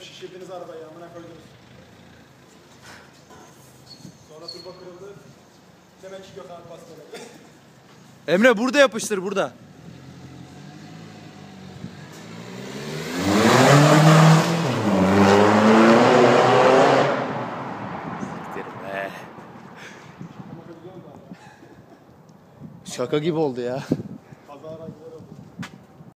şişirdiniz arabayı, amına koydunuz. Sonra turbo kırıldı. Demek ki Gökhan bastırdı. Emre burada yapıştır, burada. Şaka gibi oldu ya.